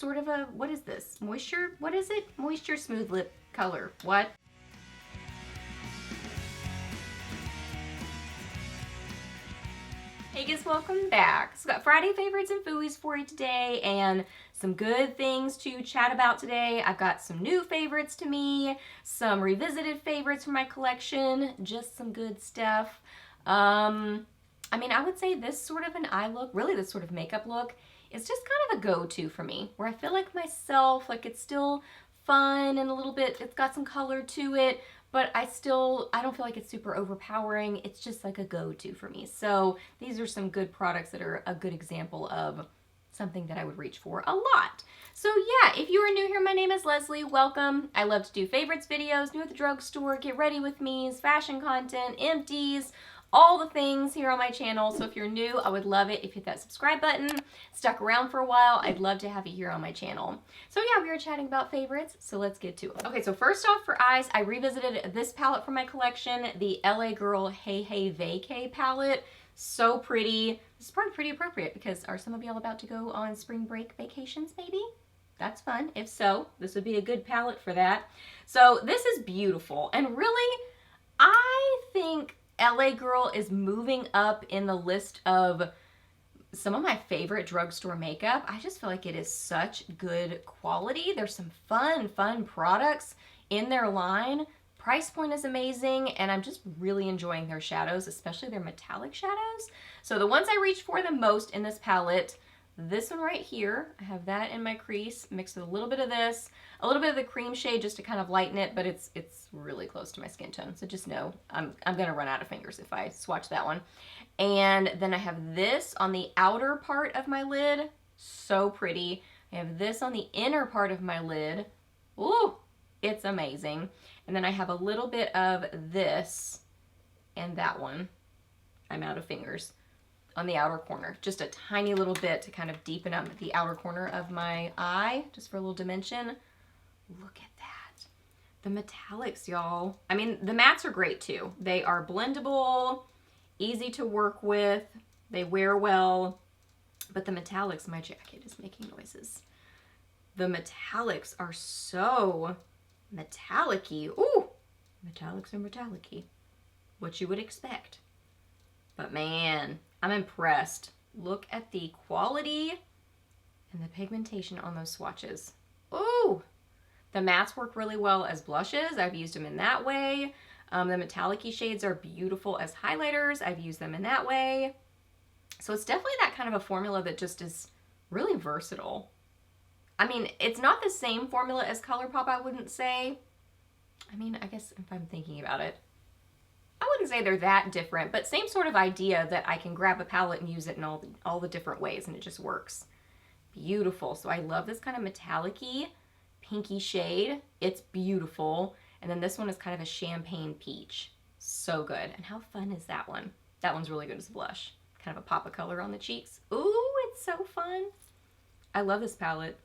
sort of a, what is this? Moisture, what is it? Moisture Smooth Lip color, what? Hey guys, welcome back. So got Friday favorites and Fooeys for you today and some good things to chat about today. I've got some new favorites to me, some revisited favorites from my collection, just some good stuff. I mean, I would say this sort of an eye look, really this sort of makeup look, is just kind of a go-to for me, where I feel like myself, like it's still fun and a little bit, it's got some color to it, but I don't feel like it's super overpowering. It's just like a go-to for me. So these are some good products that are a good example of something that I would reach for a lot. So yeah, if you are new here, my name is Leslie. Welcome. I love to do favorites videos, new at the drugstore, get ready with me's, fashion content, empties, all the things here on my channel. So if you're new, I would love it if you hit that subscribe button. Stuck around for a while, I'd love to have you here on my channel. So yeah, we were chatting about favorites, so let's get to it. Okay, so first off for eyes, I revisited this palette from my collection, the LA Girl Hey Hey Vacay palette. So pretty. This is probably pretty appropriate because are some of y'all about to go on spring break vacations maybe? That's fun. If so, this would be a good palette for that. So this is beautiful, and really, I think LA Girl is moving up in the list of some of my favorite drugstore makeup. I just feel like it is such good quality. There's some fun products in their line. Price point is amazing, and I'm just really enjoying their shadows, especially their metallic shadows. So the ones I reach for the most in this palette, this one right here, I have that in my crease, mixed with a little bit of this, a little bit of the cream shade just to kind of lighten it, but it's really close to my skin tone, so just know I'm gonna run out of fingers if I swatch that one. And then I have this on the outer part of my lid, so pretty. I have this on the inner part of my lid, ooh, it's amazing. And then I have a little bit of this and that one, I'm out of fingers, on the outer corner. Just a tiny little bit to kind of deepen up the outer corner of my eye, just for a little dimension. Look at that. The metallics, y'all. I mean, the mattes are great too. They are blendable, easy to work with, they wear well, but the metallics, my jacket is making noises. The metallics are so metallic-y. Ooh, metallics are metallic-y. What you would expect. But man, I'm impressed. Look at the quality and the pigmentation on those swatches. Ooh, the mattes work really well as blushes. I've used them in that way. The metallic-y shades are beautiful as highlighters. I've used them in that way. So it's definitely that kind of a formula that just is really versatile. I mean, it's not the same formula as ColourPop, I wouldn't say. I mean, I guess if I'm thinking about it, I wouldn't say they're that different, but same sort of idea that I can grab a palette and use it in all the different ways, and it just works. Beautiful. So I love this kind of metallic-y, pinky shade. It's beautiful. And then this one is kind of a champagne peach. So good. And how fun is that one? That one's really good as a blush. Kind of a pop of color on the cheeks. Ooh, it's so fun. I love this palette.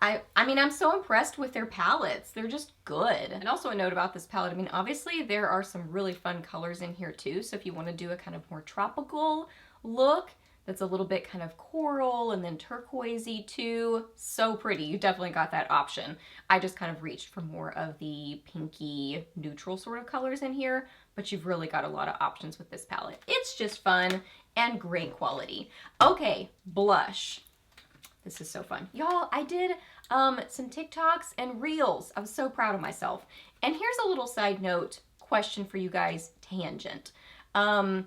I mean, I'm so impressed with their palettes. They're just good. And also a note about this palette, I mean, obviously there are some really fun colors in here too. So if you want to do a kind of more tropical look that's a little bit kind of coral and then turquoisey too, so pretty. You definitely got that option. I just kind of reached for more of the pinky neutral sort of colors in here, but you've really got a lot of options with this palette. It's just fun and great quality. Okay, blush. This is so fun. Y'all, I did some TikToks and Reels. I was so proud of myself. And here's a little side note question for you guys, tangent. I'm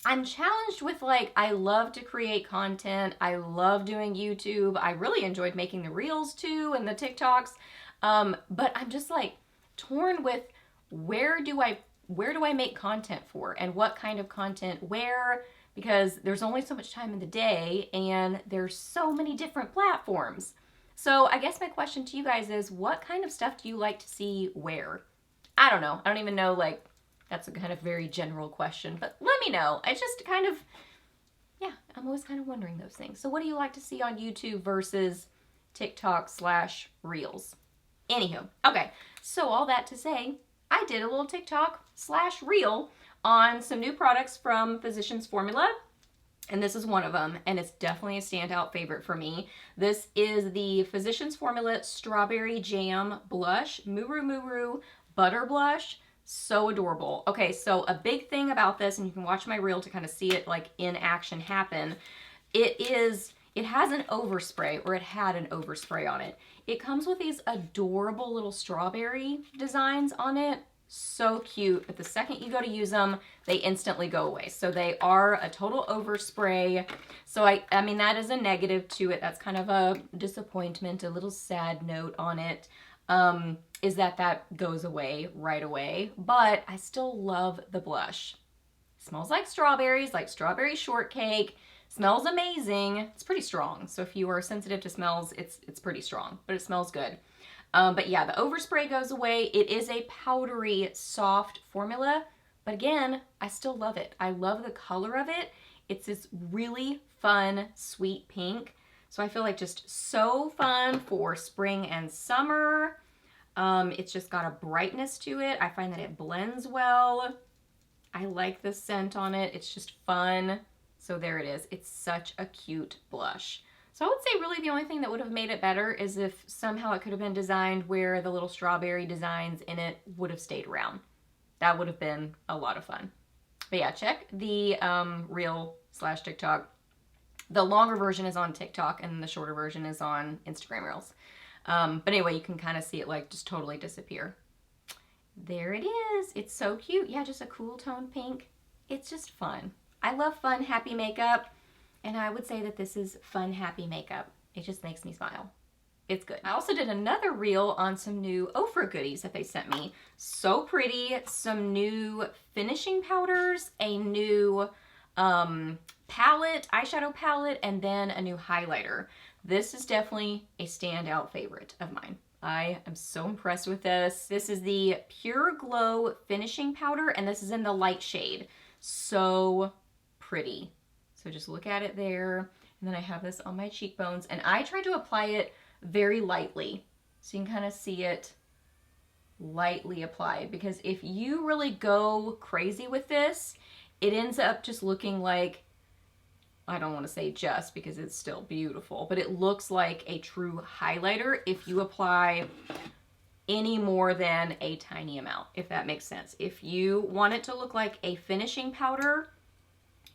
challenged with, like, I love to create content. I love doing YouTube. I really enjoyed making the Reels too and the TikToks. But I'm just like torn with where do I make content for, and what kind of content where, because there's only so much time in the day and there's so many different platforms. So I guess my question to you guys is, what kind of stuff do you like to see where? I don't know. I don't even know, like, that's a kind of very general question, but let me know. It's just kind of, yeah, I'm always kind of wondering those things. So what do you like to see on YouTube versus TikTok/Reels? Anywho, okay, so all that to say, I did a little TikTok/Reel on some new products from Physicians Formula. And this is one of them, and it's definitely a standout favorite for me. This is the Physicians Formula Strawberry Jam Blush, Murumuru Butter Blush. So adorable. Okay, so a big thing about this, and you can watch my reel to kind of see it like in action happen, it has an overspray, or it had an overspray on it. It comes with these adorable little strawberry designs on it. So cute, but the second you go to use them, they instantly go away. So they are a total overspray. So I mean, that is a negative to it. That's kind of a disappointment, a little sad note on it, is that goes away right away. But I still love the blush. It smells like strawberries, like strawberry shortcake. Smells amazing. It's pretty strong. So if you are sensitive to smells, it's pretty strong, but it smells good. But yeah, the overspray goes away. It is a powdery, soft formula, but again, I still love it. I love the color of it. It's this really fun, sweet pink. So I feel like just so fun for spring and summer. It's just got a brightness to it. I find that it blends well. I like the scent on it. It's just fun. So there it is. It's such a cute blush. So I would say really the only thing that would have made it better is if somehow it could have been designed where the little strawberry designs in it would have stayed around. That would have been a lot of fun. But yeah, check the reel/TikTok. The longer version is on TikTok and the shorter version is on Instagram Reels. But anyway, you can kind of see it like just totally disappear. There it is. It's so cute. Yeah, just a cool tone pink. It's just fun. I love fun, happy makeup. And I would say that this is fun, happy makeup. It just makes me smile. It's good. I also did another reel on some new Ofra goodies that they sent me. So pretty. Some new finishing powders, a new palette, eyeshadow palette, and then a new highlighter. This is definitely a standout favorite of mine. I am so impressed with this. This is the Pure Glow finishing powder, and this is in the light shade. So pretty. So just look at it there. And then I have this on my cheekbones. And I try to apply it very lightly. So you can kind of see it lightly applied. Because if you really go crazy with this, it ends up just looking like, I don't want to say just because it's still beautiful, but it looks like a true highlighter if you apply any more than a tiny amount, if that makes sense. If you want it to look like a finishing powder,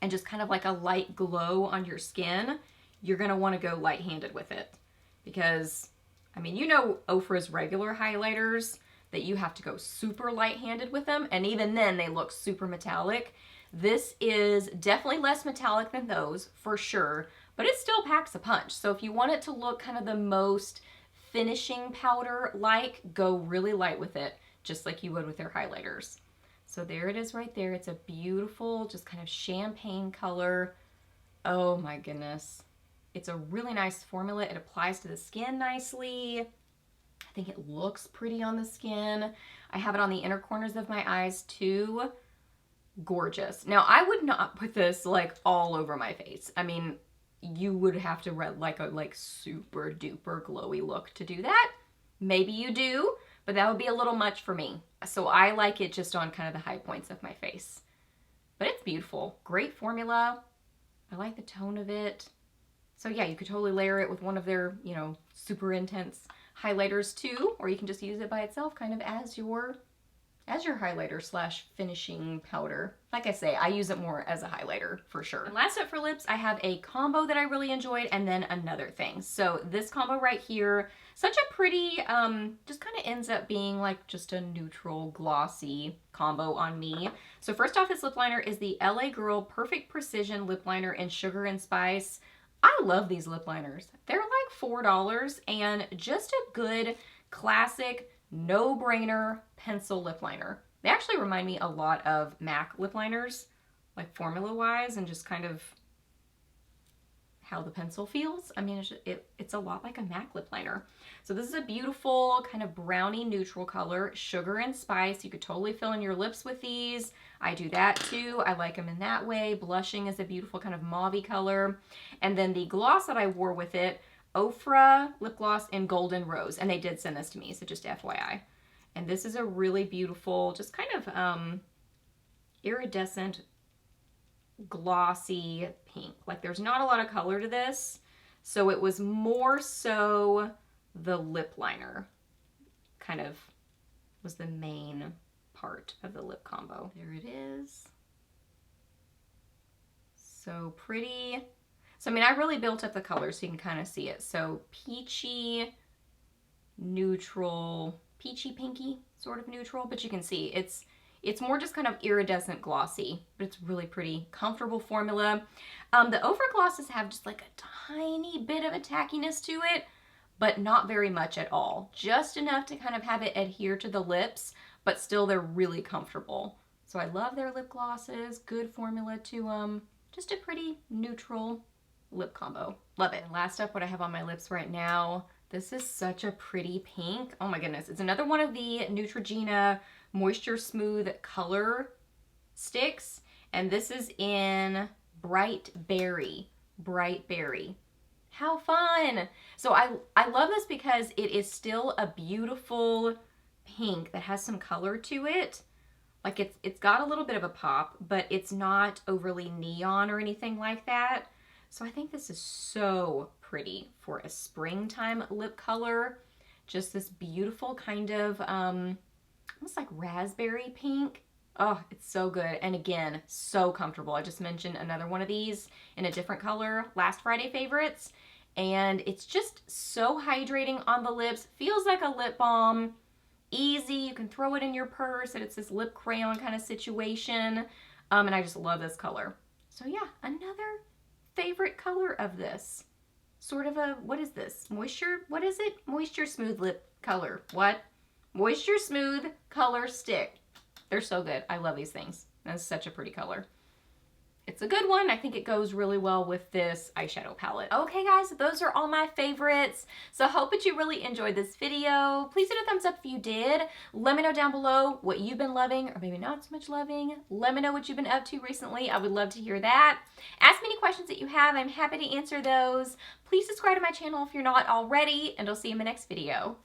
and just kind of like a light glow on your skin, you're gonna wanna go light-handed with it. Because, I mean, you know Ofra's regular highlighters, that you have to go super light-handed with them, and even then they look super metallic. This is definitely less metallic than those, for sure, but it still packs a punch. So if you want it to look kind of the most finishing powder-like, go really light with it, just like you would with their highlighters. So there it is right there. It's a beautiful, just kind of champagne color. Oh my goodness. It's a really nice formula. It applies to the skin nicely. I think it looks pretty on the skin. I have it on the inner corners of my eyes too. Gorgeous. Now I would not put this like all over my face. I mean, you would have to like a super duper glowy look to do that. Maybe you do, but that would be a little much for me. So I like it just on kind of the high points of my face. But it's beautiful. Great formula. I like the tone of it. So yeah, you could totally layer it with one of their, you know, super intense highlighters too, or you can just use it by itself kind of as your highlighter/finishing powder. Like I say, I use it more as a highlighter for sure. And last up for lips, I have a combo that I really enjoyed and then another thing. So this combo right here, such a pretty, just kind of ends up being like just a neutral glossy combo on me. So first off, this lip liner is the LA Girl Perfect Precision Lip Liner in Sugar and Spice. I love these lip liners. They're like $4 and just a good classic no-brainer pencil lip liner. They actually remind me a lot of MAC lip liners, like formula-wise, and just kind of how the pencil feels. I mean, it's a lot like a MAC lip liner. So this is a beautiful kind of brownie neutral color, Sugar and Spice. You could totally fill in your lips with these. I do that too. I like them in that way. Blushing is a beautiful kind of mauvey color. And then the gloss that I wore with it, Ofra lip gloss in Golden Rose, and they did send this to me, so just FYI. And this is a really beautiful, just kind of iridescent glossy pink. Like there's not a lot of color to this, so it was more so the lip liner kind of was the main part of the lip combo. There it is. So pretty. So I mean, I really built up the color so you can kind of see it. So peachy, neutral, peachy pinky sort of neutral, but you can see it's more just kind of iridescent glossy, but it's really pretty. Comfortable formula. The Ofra glosses have just like a tiny bit of a tackiness to it, but not very much at all. Just enough to kind of have it adhere to the lips, but still they're really comfortable. So I love their lip glosses, good formula to them. Just a pretty neutral lip combo. Love it. And last up, what I have on my lips right now, this is such a pretty pink. Oh my goodness. It's another one of the Neutrogena Moisture Smooth color sticks. And this is in Bright Berry. Bright Berry. How fun. So I love this because it is still a beautiful pink that has some color to it. Like it's got a little bit of a pop, but it's not overly neon or anything like that. So I think this is so pretty for a springtime lip color. Just this beautiful kind of, almost like raspberry pink. Oh, it's so good. And again, so comfortable. I just mentioned another one of these in a different color, last Friday favorites. And it's just so hydrating on the lips. Feels like a lip balm. Easy, you can throw it in your purse, and it's this lip crayon kind of situation. And I just love this color. So yeah, another favorite color of this. Sort of a, what is this? Moisture, what is it? Moisture Smooth lip color. What? Moisture Smooth color stick. They're so good. I love these things. That's such a pretty color. It's a good one. I think it goes really well with this eyeshadow palette. Okay guys, those are all my favorites. So I hope that you really enjoyed this video. Please hit a thumbs up if you did. Let me know down below what you've been loving or maybe not so much loving. Let me know what you've been up to recently. I would love to hear that. Ask me any questions that you have. I'm happy to answer those. Please subscribe to my channel if you're not already, and I'll see you in my next video.